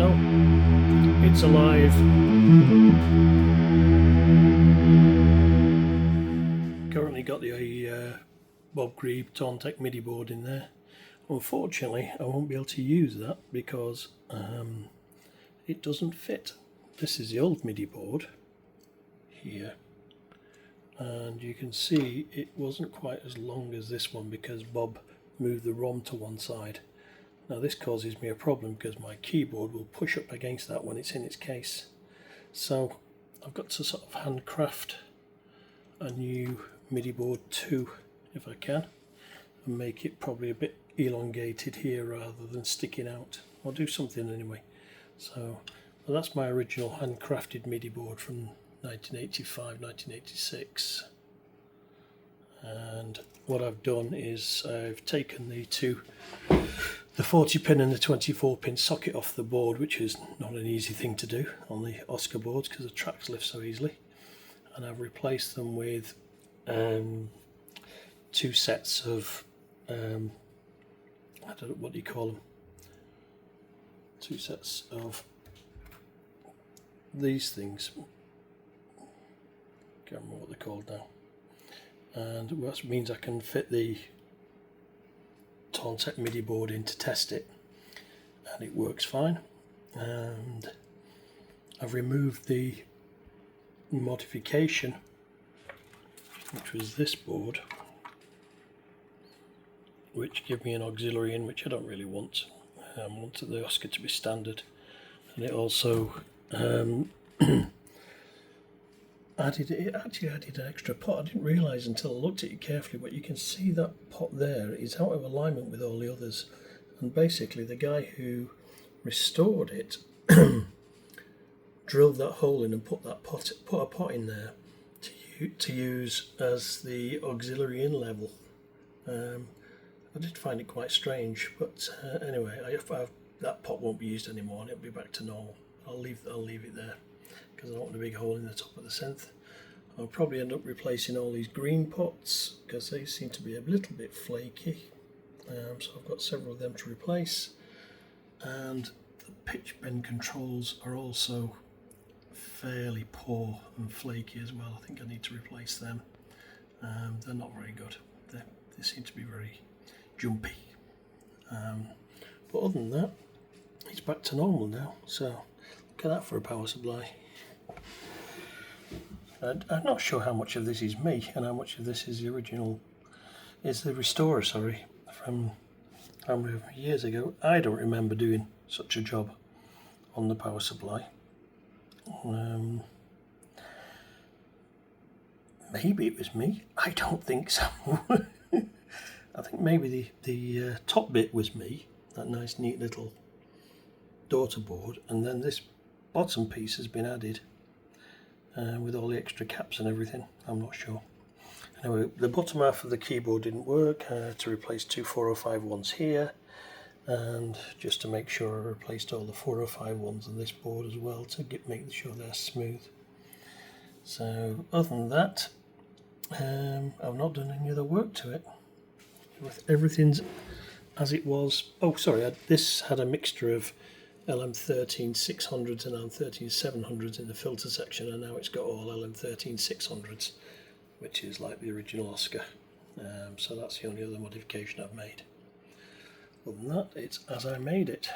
Hello, it's alive. Currently got the Bob Grieb Tauntek MIDI board in there. Unfortunately, I won't be able to use that because it doesn't fit. This is the old MIDI board here, and you can see it wasn't quite as long as this one because Bob moved the ROM to one side. Now this causes me a problem because my keyboard will push up against that when it's in its case. So I've got to sort of handcraft a new MIDI board too, if I can, and make it probably a bit elongated here rather than sticking out. I'll do something anyway. So well, that's my original handcrafted MIDI board from 1985, 1986. And what I've done is I've taken the 40 pin and the 24 pin socket off the board, which is not an easy thing to do on the Oscar boards because the tracks lift so easily, and I've replaced them with two sets of I don't know, what do you call them, two sets of these things, can't remember what they're called now, and that means I can fit the Tauntek MIDI board in to test it, and it works fine. And I've removed the modification, which was this board, which gave me an auxiliary in, which I don't really want. I wanted the Oscar to be standard, and it also actually added an extra pot. I didn't realise until I looked at it carefully, but you can see that pot there is out of alignment with all the others, and basically the guy who restored it drilled that hole in and put a pot in there to use as the auxiliary in level. I did find it quite strange, but anyway, that pot won't be used anymore and it'll be back to normal. I'll leave it there because I don't want a big hole in the top of the synth. I'll probably end up replacing all these green pots because they seem to be a little bit flaky. So I've got several of them to replace, and the pitch bend controls are also fairly poor and flaky as well. I think I need to replace them. They're not very good. They seem to be very jumpy. But other than that, it's back to normal now. So look at that for a power supply. I'm not sure how much of this is me and how much of this is the original, is the restorer, sorry, from how many years ago. I don't remember doing such a job on the power supply. Maybe it was me. I don't think so. I think maybe the top bit was me, that nice neat little daughter board, and then this bottom piece has been added with all the extra caps and everything. I'm not sure. Anyway, the bottom half of the keyboard didn't work. I had to replace two 4051s here, and just to make sure I replaced all the 4051s on this board as well to make sure they're smooth. So other than that, I've not done any other work to it. Everything's as it was. Oh, sorry, this had a mixture of LM13 600s and LM13 700s in the filter section, and now it's got all LM13 600s, which is like the original Oscar. So that's the only other modification I've made. Other than that, it's as I made it.